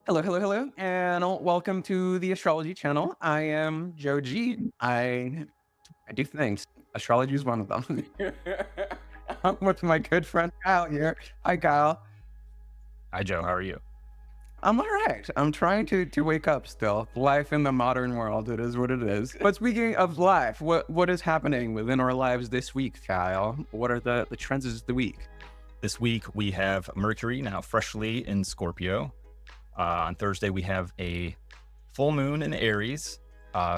Hello, hello, hello, and welcome to the Astrology channel. I am Joe G. I do things. Astrology is one of them. I'm with my good friend Kyle here. Hi, Kyle. Hi, Joe. How are you? I'm all right. I'm trying to wake up still. Life in the modern world, it is what it is. But speaking of life, what is happening within our lives this week, Kyle? What are the trends of the week? This week we have Mercury now freshly in Scorpio. On Thursday, we have a full moon in Aries.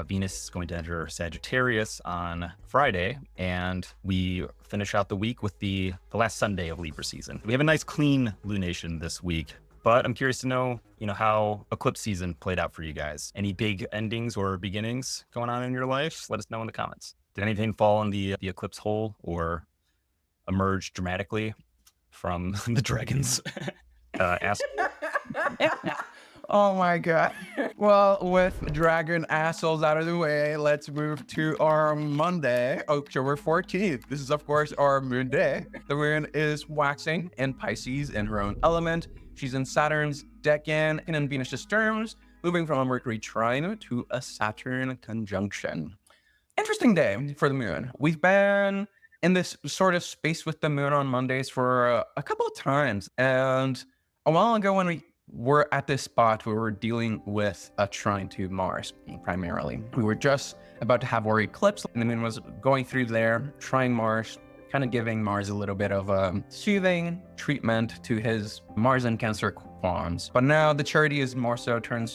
Venus is going to enter Sagittarius on Friday, and we finish out the week with the last Sunday of Libra season. We have a nice clean lunation this week, but I'm curious to know, how eclipse season played out for you guys. Any big endings or beginnings going on in your life? Let us know in the comments. Did anything fall in the eclipse hole or emerge dramatically from the dragons? Ask. Oh my god. Well, with dragon assholes out of the way, let's move to our Monday, October 14th. This is, of course, our moon day. The moon is waxing in Pisces in her own element. She's in Saturn's decan and in Venus's terms, moving from a Mercury trine to a Saturn conjunction. Interesting day for the moon. We've been in this sort of space with the moon on Mondays for a couple of times. And a while ago, when we were at this spot, we were dealing with a trine to Mars primarily. We were just about to have our eclipse, and the moon was going through there, trying Mars, kind of giving Mars a little bit of a soothing treatment to his Mars and Cancer qualms. But now the charity is more so turned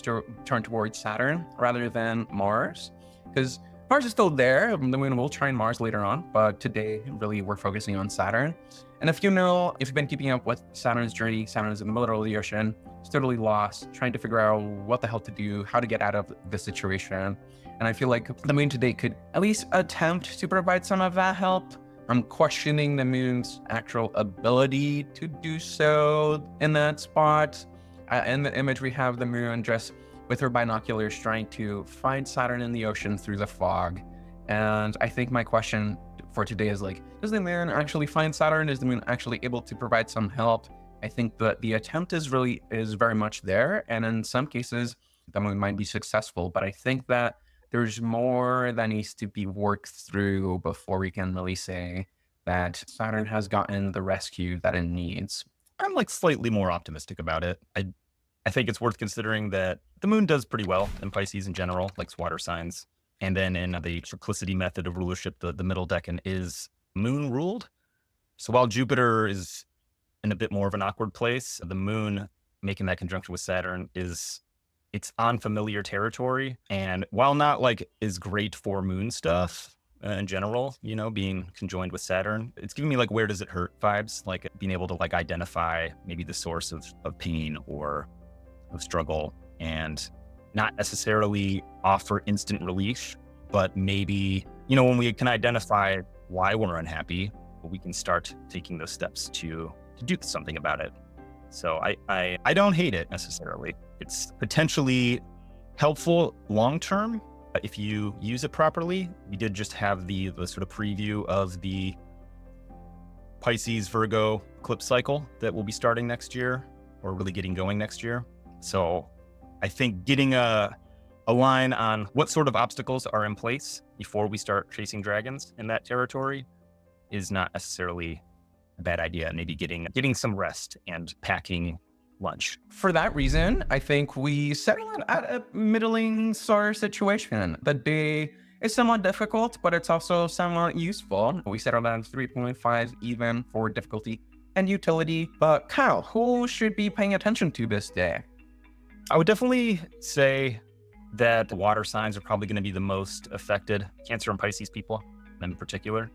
towards Saturn rather than Mars, because Mars is still there. The moon will try Mars later on, but today, really, we're focusing on Saturn. And if you've been keeping up with Saturn's journey, Saturn is in the middle of the ocean. It's totally lost, trying to figure out what the hell to do, how to get out of the situation. And I feel like the moon today could at least attempt to provide some of that help. I'm questioning the moon's actual ability to do so in that spot. In the image, we have the moon just with her binoculars trying to find Saturn in the ocean through the fog. And I think my question for today is like, does the moon actually find Saturn? Is the moon actually able to provide some help? I think that the attempt is very much there. And in some cases, the moon might be successful. But I think that there's more that needs to be worked through before we can really say that Saturn has gotten the rescue that it needs. I'm like slightly more optimistic about it. I think it's worth considering that the moon does pretty well in Pisces in general, likes water signs. And then in the triplicity method of rulership, the middle decan is moon ruled. So while Jupiter is in a bit more of an awkward place, the moon making that conjunction with Saturn it's on familiar territory. And while not like is great for moon stuff in general, being conjoined with Saturn, it's giving me like where does it hurt vibes, like being able to like identify maybe the source of pain or of struggle and not necessarily offer instant relief, but maybe, when we can identify why we're unhappy, we can start taking those steps to do something about it. So I don't hate it necessarily. It's potentially helpful long term if you use it properly. We did just have the sort of preview of the Pisces Virgo eclipse cycle that will be starting next year, or really getting going next year. So I think getting a line on what sort of obstacles are in place before we start chasing dragons in that territory is not necessarily a bad idea. Maybe getting some rest and packing lunch. For that reason, I think we settled at a middling sort of situation. The day is somewhat difficult, but it's also somewhat useful. We settled at 3.5 even for difficulty and utility. But Kyle, who should be paying attention to this day? I would definitely say that water signs are probably going to be the most affected, Cancer and Pisces people in particular.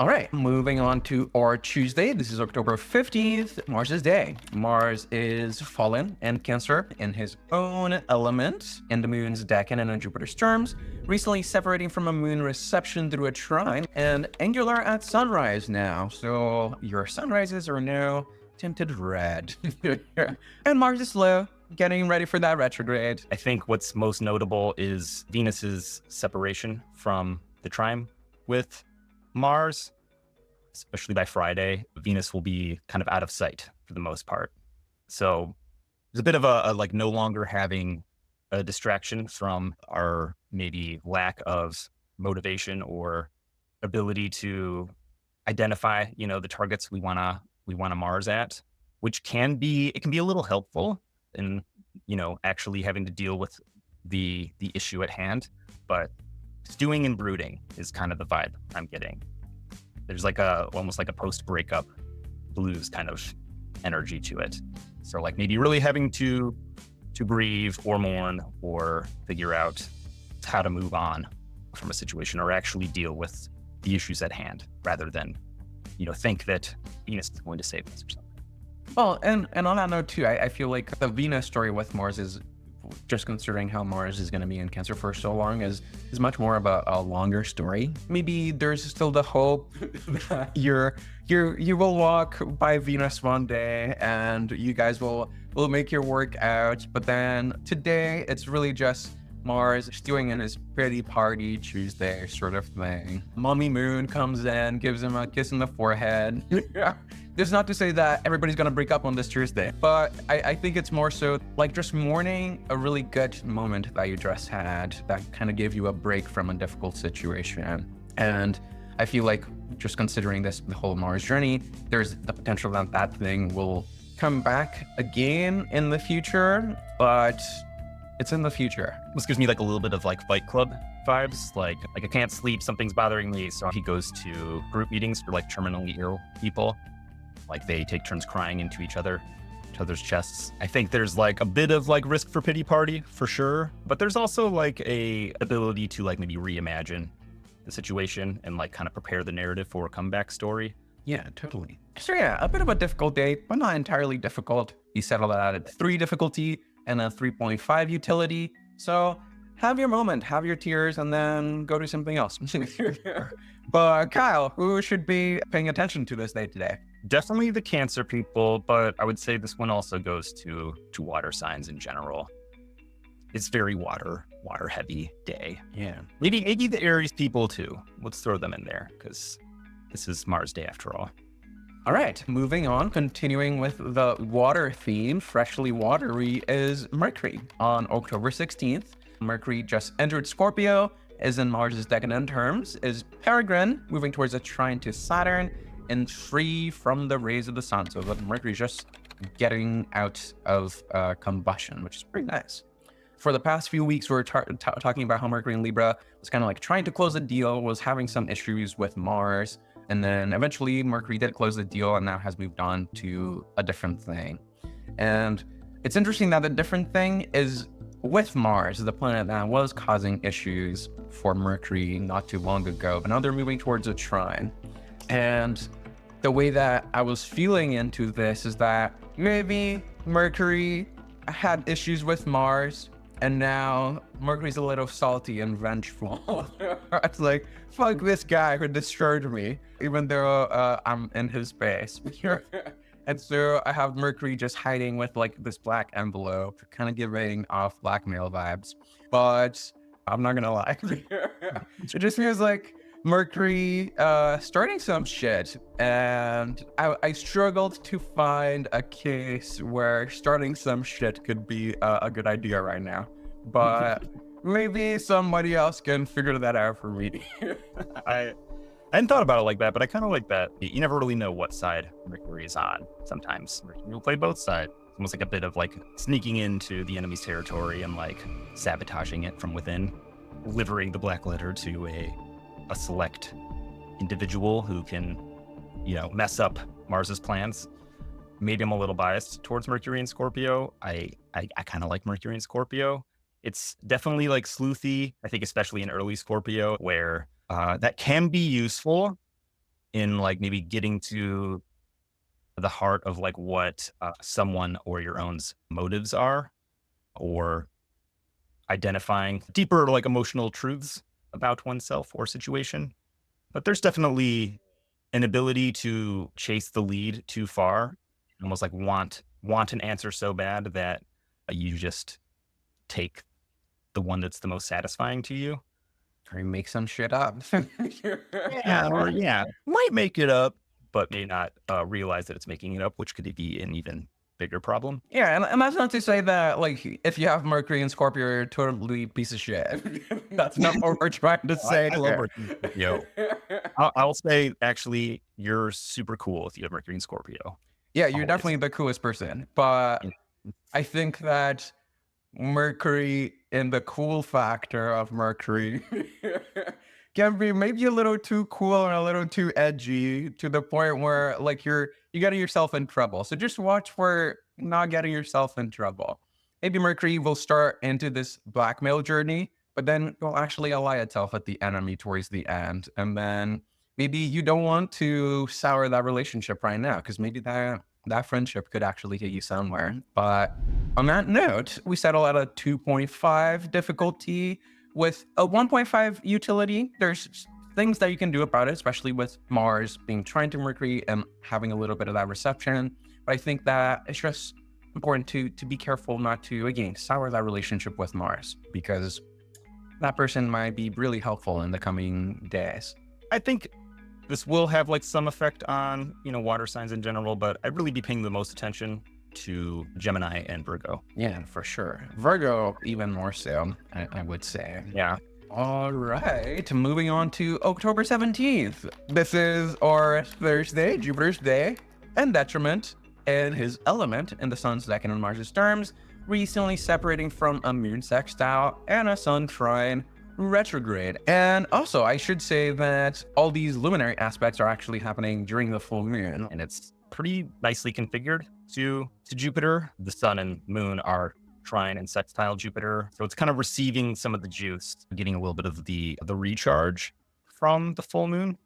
All right, moving on to our Tuesday. This is October 15th, Mars's day. Mars is fallen and Cancer in his own element in the moon's decan and in Jupiter's terms, recently separating from a moon reception through a trine and angular at sunrise now. So your sunrises are now tinted red. And Mars is slow, getting ready for that retrograde. I think what's most notable is Venus's separation from the trine with Mars, especially by Friday. Venus will be kind of out of sight for the most part. So there's a bit of a like no longer having a distraction from our maybe lack of motivation or ability to identify, the targets we wanna Mars at, which can be a little helpful in, actually having to deal with the issue at hand. But stewing and brooding is kind of the vibe I'm getting. There's like a almost like a post breakup blues kind of energy to it. So like maybe really having to grieve or mourn or figure out how to move on from a situation or actually deal with the issues at hand rather than, think that Venus is going to save us or something. Well, and on that note too, I feel like the Venus story with Mars is, just considering how Mars is going to be in Cancer for so long, is much more about a longer story. Maybe there's still the hope that you will walk by Venus one day and you guys will make your work out. But then today it's really just Mars doing in his pretty party Tuesday sort of thing. Mommy Moon comes in, gives him a kiss in the forehead. This is not to say that everybody's gonna break up on this Tuesday, but I think it's more so like just mourning a really good moment that you just had that kind of gave you a break from a difficult situation. And I feel like just considering the whole Mars journey, there's the potential that that thing will come back again in the future, but it's in the future. This gives me like a little bit of like Fight Club vibes. Like I can't sleep, something's bothering me. So he goes to group meetings for like terminally ill people. Like they take turns crying into each other's chests. I think there's like a bit of like risk for pity party for sure, but there's also like a ability to like maybe reimagine the situation and like kind of prepare the narrative for a comeback story. Yeah, totally. So yeah, a bit of a difficult day, but not entirely difficult. You settled out at 3 difficulty and a 3.5 utility. So have your moment, have your tears, and then go do something else. But Kyle, who should be paying attention to this day today? Definitely the Cancer people, but I would say this one also goes to water signs in general. It's very water heavy day. Yeah. Maybe the Aries people too. Let's throw them in there because this is Mars Day after all. All right, moving on, continuing with the water theme, freshly watery is Mercury. On October 16th, Mercury just entered Scorpio, is in Mars's decadent terms, is peregrine, moving towards a trine to Saturn, and free from the rays of the sun. So Mercury's just getting out of combustion, which is pretty nice. For the past few weeks, we were talking about how Mercury in Libra was kind of like trying to close a deal, was having some issues with Mars. And then eventually Mercury did close the deal and now has moved on to a different thing. And it's interesting that the different thing is with Mars, the planet that was causing issues for Mercury not too long ago, but now they're moving towards a trine. And the way that I was feeling into this is that maybe Mercury had issues with Mars, and now Mercury's a little salty and vengeful. It's like, fuck this guy who destroyed me, even though I'm in his space. And so I have Mercury just hiding with like this black envelope, kind of giving off blackmail vibes. But I'm not gonna lie. It just feels like Mercury starting some shit. And I struggled to find a case where starting some shit could be a good idea right now. But maybe somebody else can figure that out for me. I hadn't thought about it like that, but I kind of like that. You never really know what side Mercury is on. Sometimes Mercury will play both sides. It's almost like a bit of like sneaking into the enemy's territory and like sabotaging it from within, delivering the black letter to a select individual who can, mess up Mars's plans. Maybe I'm a little biased towards Mercury and Scorpio. I kind of like Mercury and Scorpio. It's definitely like sleuthy, I think, especially in early Scorpio, where that can be useful in like maybe getting to the heart of like what someone or your own motives are, or identifying deeper like emotional truths about oneself or situation. But there's definitely an ability to chase the lead too far, almost like want an answer so bad that you just take the one that's the most satisfying to you. Or you make some shit up. Yeah, might make it up, but may not realize that it's making it up, which could be an even bigger problem. Yeah, and that's not to say that, like, if you have Mercury and Scorpio, you're totally a piece of shit. That's not what we're trying to say I love here. Mercury and Scorpio. I'll say actually, you're super cool if you have Mercury and Scorpio. Yeah, you're Always. definitely the coolest person. But Yeah. I think that Mercury and the cool factor of Mercury can be maybe a little too cool and a little too edgy to the point where like you getting yourself in trouble. So just watch for not getting yourself in trouble. Maybe Mercury will start into this blackmail journey, but then will actually ally itself at the enemy towards the end. And then maybe you don't want to sour that relationship right now because maybe that friendship could actually get you somewhere. But on that note, we settle at a 2.5 difficulty with a 1.5 utility. There's things that you can do about it, especially with Mars being trine to Mercury and having a little bit of that reception. But I think that it's just important to be careful not to, again, sour that relationship with Mars because that person might be really helpful in the coming days. I think this will have like some effect on, water signs in general, but I'd really be paying the most attention to Gemini and Virgo. Yeah, for sure. Virgo, even more so, I would say. Yeah. All right, moving on to October 17th. This is our Thursday, Jupiter's day and detriment, and his element in the Sun's second and Mars's terms, recently separating from a moon sextile and a Sun trine retrograde. And also, I should say that all these luminary aspects are actually happening during the full moon. And it's pretty nicely configured to Jupiter. The Sun and Moon are trine and sextile Jupiter. So it's kind of receiving some of the juice, getting a little bit of the recharge from the full moon.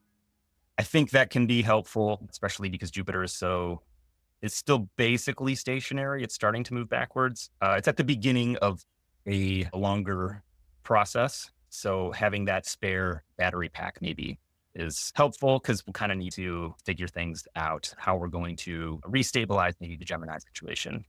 I think that can be helpful, especially because Jupiter it's still basically stationary. It's starting to move backwards. It's at the beginning of a longer process. So having that spare battery pack maybe is helpful because we'll kind of need to figure things out, how we're going to restabilize maybe the Gemini situation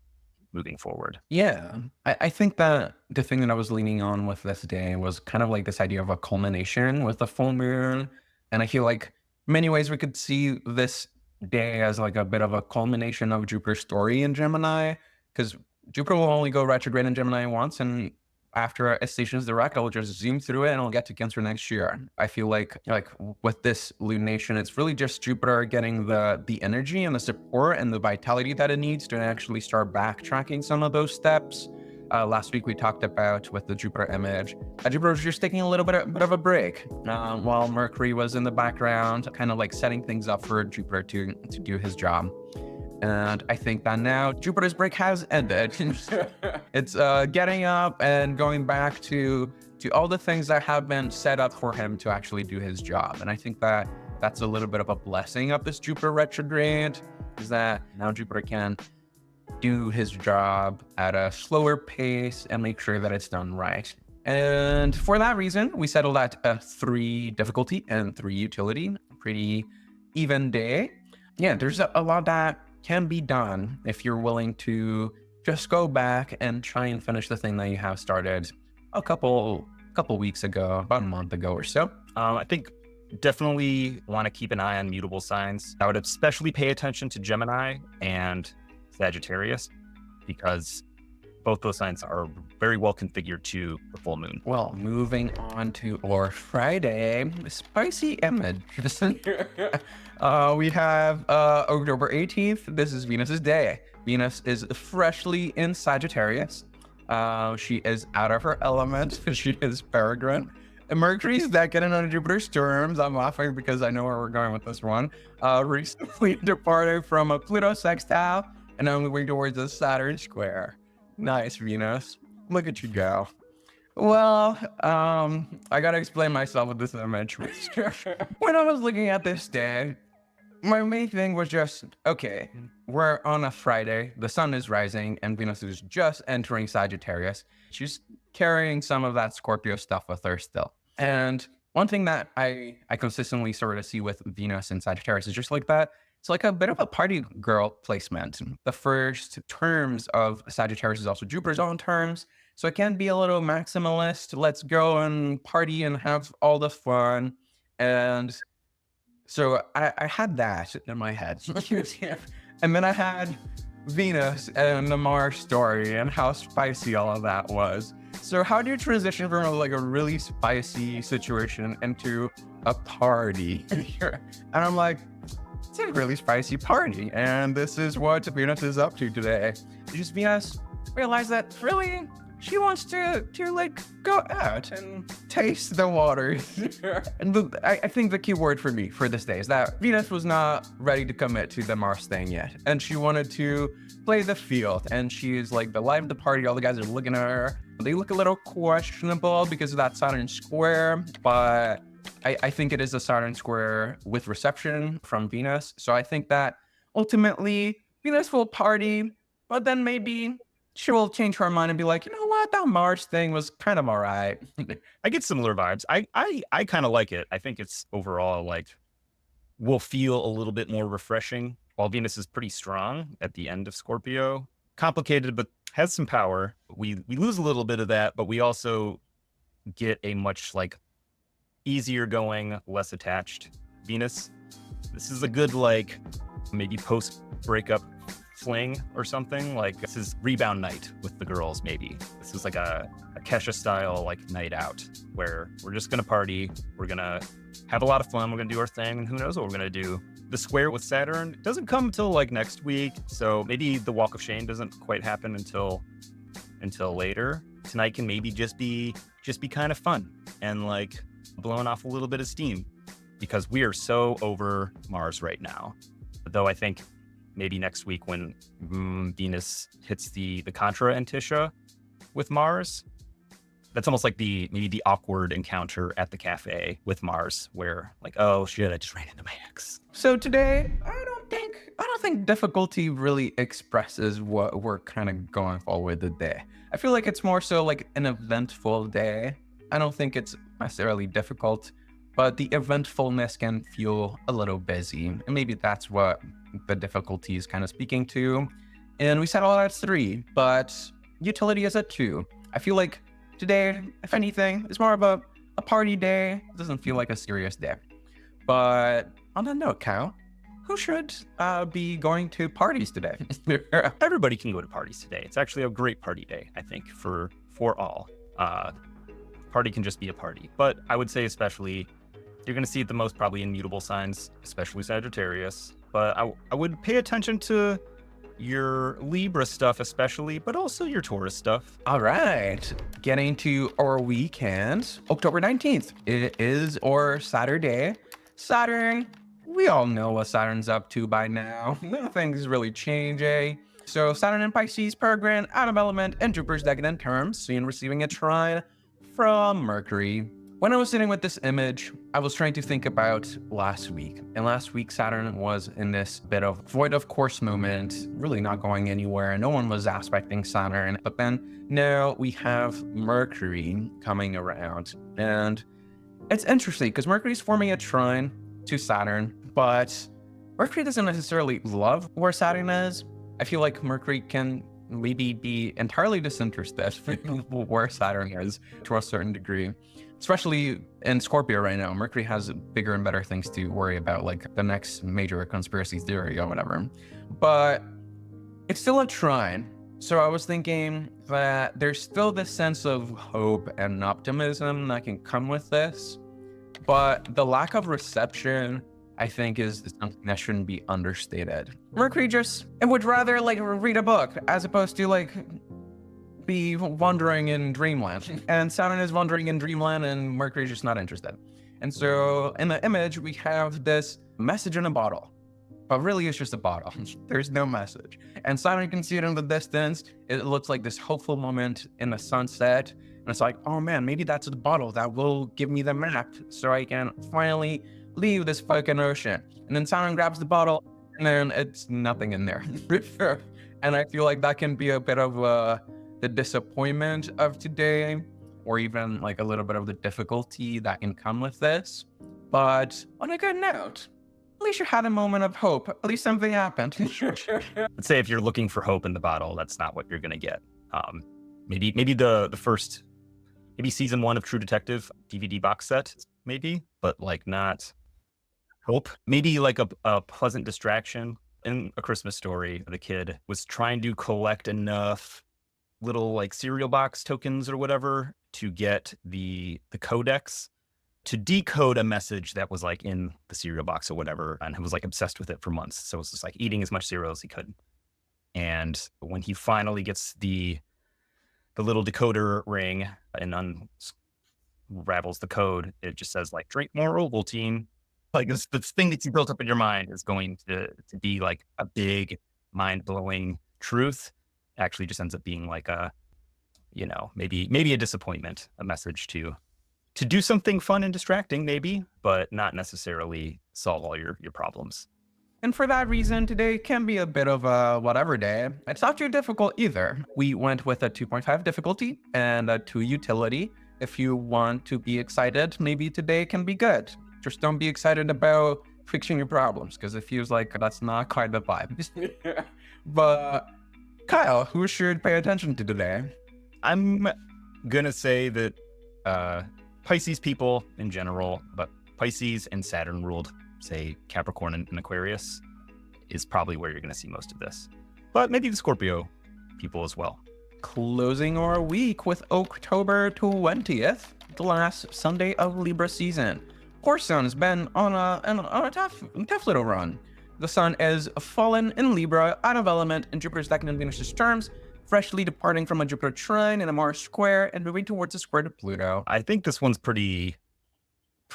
moving forward. Yeah, I think that the thing that I was leaning on with this day was kind of like this idea of a culmination with the full moon. And I feel like many ways we could see this day as like a bit of a culmination of Jupiter's story in Gemini, because Jupiter will only go retrograde in Gemini once, and after it stations direct, I'll just zoom through it and I'll get to Cancer next year. I feel like with this lunation, it's really just Jupiter getting the energy and the support and the vitality that it needs to actually start backtracking some of those steps. Last week we talked about with the Jupiter image, Jupiter was just taking a little bit of a break while Mercury was in the background, kind of like setting things up for Jupiter to do his job. And I think that now Jupiter's break has ended. It's getting up and going back to all the things that have been set up for him to actually do his job. And I think that that's a little bit of a blessing of this Jupiter retrograde, is that now Jupiter can do his job at a slower pace and make sure that it's done right. And for that reason, we settled at a 3 difficulty and 3 utility. Pretty even day. Yeah, there's a lot that can be done if you're willing to just go back and try and finish the thing that you have started a couple weeks ago, about a month ago or so. I think definitely want to keep an eye on mutable signs. I would especially pay attention to Gemini and Sagittarius because both those signs are very well configured to the full moon. Well, moving on to our Friday, spicy image. We have October 18th. This is Venus's day. Venus is freshly in Sagittarius. She is out of her element. She is peregrine. And Mercury's that getting on Jupiter's terms. I'm laughing because I know where we're going with this one. Recently departed from a Pluto sextile and now moving towards a Saturn square. Nice, Venus. Look at you go. Well, I gotta explain myself with this image. When I was looking at this day, my main thing was just, okay, we're on a Friday, the sun is rising, and Venus is just entering Sagittarius. She's carrying some of that Scorpio stuff with her still. And one thing that I consistently sort of see with Venus and Sagittarius is just like that. It's like a bit of a party girl placement. The first terms of Sagittarius is also Jupiter's own terms. So it can be a little maximalist. Let's go and party and have all the fun. And so I had that in my head. And then I had Venus and the Mars story and how spicy all of that was. So how do you transition from like a really spicy situation into a party? And I'm like, it's a really spicy party. And this is what Venus is up to today. Just Venus realized that really she wants to like go out and taste the waters. And I think the key word for me for this day is that Venus was not ready to commit to the Mars thing yet. And she wanted to play the field. And she's like the life of the party. All the guys are looking at her. They look a little questionable because of that Saturn square, but I think it is a Saturn square with reception from Venus. So I think that ultimately Venus will party, but then maybe she will change her mind and be like, you know what, that Mars thing was kind of all right. I get similar vibes. I kind of like it. I think it's overall like will feel a little bit more refreshing. While Venus is pretty strong at the end of Scorpio, complicated but has some power. We lose a little bit of that, but we also get a much like easier going, less attached Venus. This is a good like maybe post breakup fling or something. Like this is rebound night with the girls. Maybe this is like a Kesha style like night out where we're just gonna party, we're gonna have a lot of fun, we're gonna do our thing, and who knows what we're gonna do. The square with Saturn doesn't come until like next week, so maybe the walk of shame doesn't quite happen until later. Tonight can maybe just be kind of fun and like blowing off a little bit of steam because we are so over Mars right now. Though I think maybe next week when Venus hits the contra antitia with Mars, that's almost like maybe the awkward encounter at the cafe with Mars where like, oh shit, I just ran into my ex. So today, I don't think difficulty really expresses what we're kind of going for with the day. I feel like it's more so like an eventful day. I don't think it's necessarily difficult, but the eventfulness can feel a little busy. And maybe that's what the difficulty is kind of speaking to. And we settled at 3, but utility is at 2. I feel like today, if anything, is more of a party day. It doesn't feel like a serious day. But on that note, Kyle, who should be going to parties today? Everybody can go to parties today. It's actually a great party day, I think, for all. Party can just be a party. But I would say especially, you're going to see it the most probably in mutable signs, especially Sagittarius. But I would pay attention to your Libra stuff especially, but also your Taurus stuff. All right, getting to our weekend, October 19th. It is our Saturday. Saturn, we all know what Saturn's up to by now. Nothing's really changing. So Saturn and Pisces peregrine, out of element, and Jupiter's decadent terms, seen receiving a trine from Mercury. When I was sitting with this image, I was trying to think about last week. And last week, Saturn was in this bit of void of course moment, really not going anywhere. No one was aspecting Saturn. But then now we have Mercury coming around. And it's interesting because Mercury's forming a trine to Saturn, but Mercury doesn't necessarily love where Saturn is. I feel like Mercury can maybe be entirely disinterested where Saturn is to a certain degree. Especially in Scorpio right now, Mercury has bigger and better things to worry about, like the next major conspiracy theory or whatever. But it's still a trine. So I was thinking that there's still this sense of hope and optimism that can come with this. But the lack of reception, I think, is something that shouldn't be understated. Mercury it would rather like read a book as opposed to like be wandering in dreamland. And Saturn is wandering in dreamland and Mercury's just not interested. And so in the image, we have this message in a bottle, but really it's just a bottle. There's no message. And Saturn can see it in the distance. It looks like this hopeful moment in the sunset. And it's like, oh man, maybe that's the bottle that will give me the map so I can finally leave this fucking ocean. And then Saturn grabs the bottle and then it's nothing in there. And I feel like that can be a bit of the disappointment of today, or even like a little bit of the difficulty that can come with this. But on a good note, at least you had a moment of hope. At least something happened. Let's say if you're looking for hope in the bottle, that's not what you're going to get. Maybe the first, maybe season 1 of True Detective DVD box set, maybe, but like not hope. Maybe like a pleasant distraction. in A Christmas Story, the kid was trying to collect enough little like cereal box tokens or whatever to get the codex to decode a message that was like in the cereal box or whatever, and he was like obsessed with it for months. So it was just like eating as much cereal as he could. And when he finally gets the little decoder ring and unravels the code, it just says like drink more Ovaltine. Like this thing that you built up in your mind is going to be like a big mind blowing truth. Actually, just ends up being like a, maybe a disappointment, a message to do something fun and distracting, maybe, but not necessarily solve all your problems. And for that reason, today can be a bit of a whatever day. It's not too difficult either. We went with a 2.5 difficulty and a 2 utility. If you want to be excited, maybe today can be good. Just don't be excited about fixing your problems, because it feels like that's not quite the vibe. But Kyle, who should pay attention to today? I'm gonna say that Pisces people in general, but Pisces and Saturn ruled, say Capricorn and Aquarius, is probably where you're going to see most of this. But maybe the Scorpio people as well. Closing our week with October 20th, the last Sunday of Libra season. Our sun's been on a tough little run. The sun is fallen in Libra, out of element in Jupiter's second and Venus's terms, freshly departing from a Jupiter trine in a Mars square and moving towards a square to Pluto. I think this one's pretty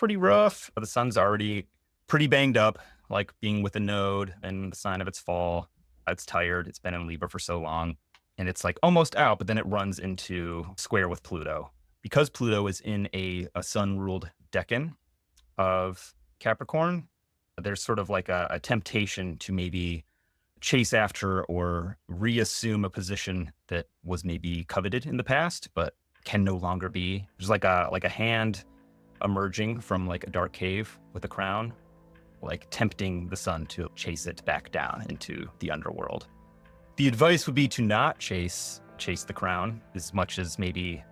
rough. The sun's already pretty banged up, like being with a node and the sign of its fall. It's tired. It's been in Libra for so long. And it's like almost out, but then it runs into square with Pluto. Because Pluto is in a sun-ruled decan of Capricorn, there's sort of like a temptation to maybe chase after or reassume a position that was maybe coveted in the past, but can no longer be. There's like a hand emerging from like a dark cave with a crown, like tempting the sun to chase it back down into the underworld. The advice would be to not chase the crown as much as maybe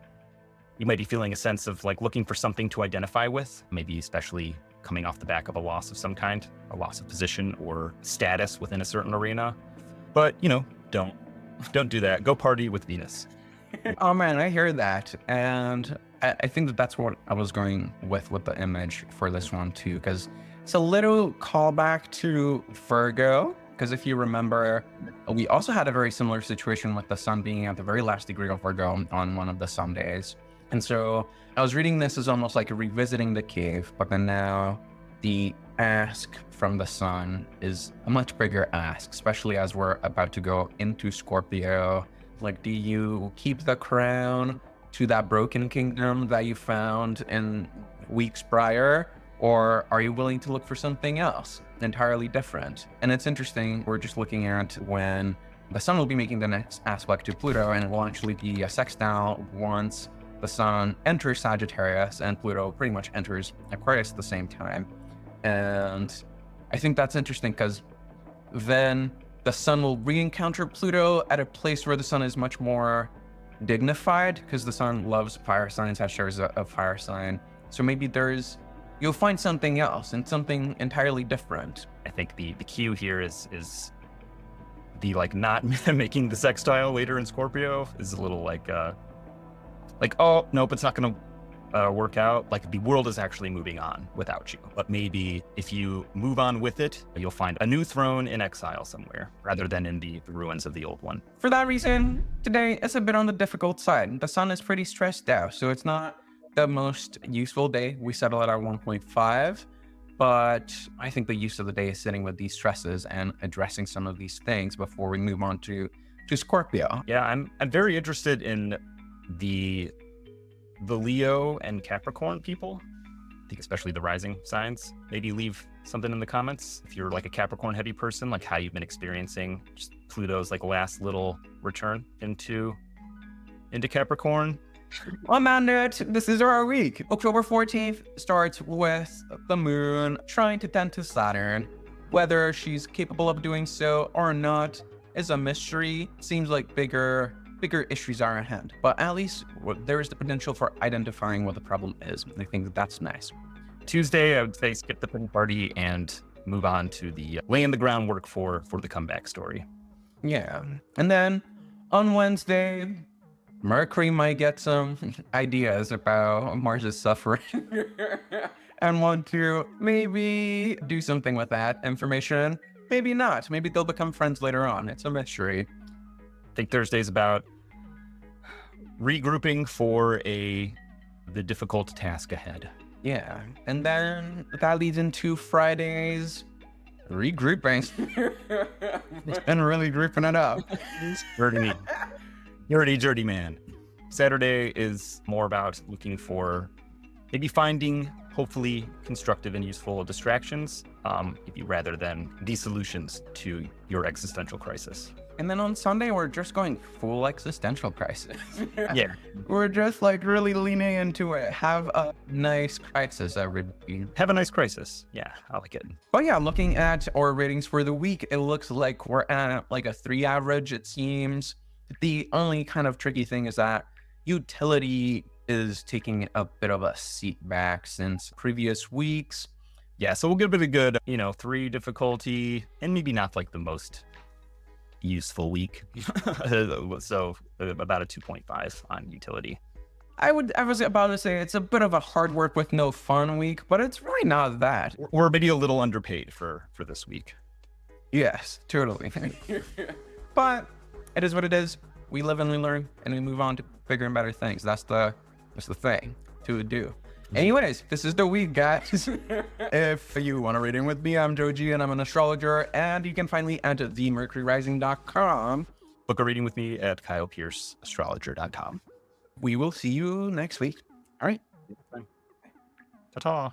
you might be feeling a sense of like looking for something to identify with, maybe especially coming off the back of a loss of some kind, a loss of position or status within a certain arena. But, don't do that. Go party with Venus. Oh man, I hear that. And I think that's what I was going with the image for this one too, because it's a little callback to Virgo. Because if you remember, we also had a very similar situation with the sun being at the very last degree of Virgo on one of the Sundays. And so I was reading this as almost like revisiting the cave, but then now the ask from the sun is a much bigger ask, especially as we're about to go into Scorpio. Like, do you keep the crown to that broken kingdom that you found in weeks prior, or are you willing to look for something else entirely different? And it's interesting, we're just looking at when the sun will be making the next aspect to Pluto, and it will actually be a sextile once the sun enters Sagittarius and Pluto pretty much enters Aquarius at the same time. And I think that's interesting because then the sun will re-encounter Pluto at a place where the sun is much more dignified, because the sun loves fire signs, has shares a fire sign. So maybe you'll find something else and something entirely different. I think the cue here is the like not making the sextile later in Scorpio is a little like oh nope, it's not gonna work out. Like the world is actually moving on without you. But maybe if you move on with it, you'll find a new throne in exile somewhere rather than in the ruins of the old one. For that reason, today is a bit on the difficult side. The sun is pretty stressed out, so it's not the most useful day. We settle at our 1.5, but I think the use of the day is sitting with these stresses and addressing some of these things before we move on to Scorpio. Yeah, I'm very interested in the Leo and Capricorn people. I think especially the rising signs. Maybe leave something in the comments if you're like a Capricorn heavy person, like how you've been experiencing just Pluto's like last little return into Capricorn. On that note, this is our week. October 14th starts with the moon trying to tend to Saturn. Whether she's capable of doing so or not is a mystery. Seems like bigger issues are at hand, but at least there is the potential for identifying what the problem is. I think that's nice. Tuesday, I would say skip the pin party and move on to the laying the groundwork for the comeback story. Yeah. And then on Wednesday, Mercury might get some ideas about Mars's suffering and want to maybe do something with that information. Maybe not. Maybe they'll become friends later on. It's a mystery. I think Thursday's about regrouping for the difficult task ahead. Yeah. And then that leads into Friday's regrouping. And really grouping it up. Dirty man. Saturday is more about looking for maybe finding hopefully constructive and useful distractions, maybe rather than solutions to your existential crisis. And then on Sunday, we're just going full existential crisis. Yeah. We're just like really leaning into it. Have a nice crisis, everybody. Have a nice crisis. Yeah, I like it. But yeah, looking at our ratings for the week, it looks like we're at like a 3 average, it seems. The only kind of tricky thing is that utility is taking a bit of a seat back since previous weeks. Yeah, so we'll give it a good, 3 difficulty, and maybe not like the most useful week. So about a 2.5 on utility. I was about to say it's a bit of a hard work with no fun week, but it's really not that. We're maybe a little underpaid for this week. Yes, totally. But it is what it is. We live and we learn, and we move on to bigger and better things. That's the thing to do. Anyways, this is the week, guys. If you want a reading with me, I'm Joji, and I'm an astrologer, and you can find me at themercuryrising.com. Book a reading with me at KylePierceAstrologer.com. We will see you next week. All right. Ta-ta.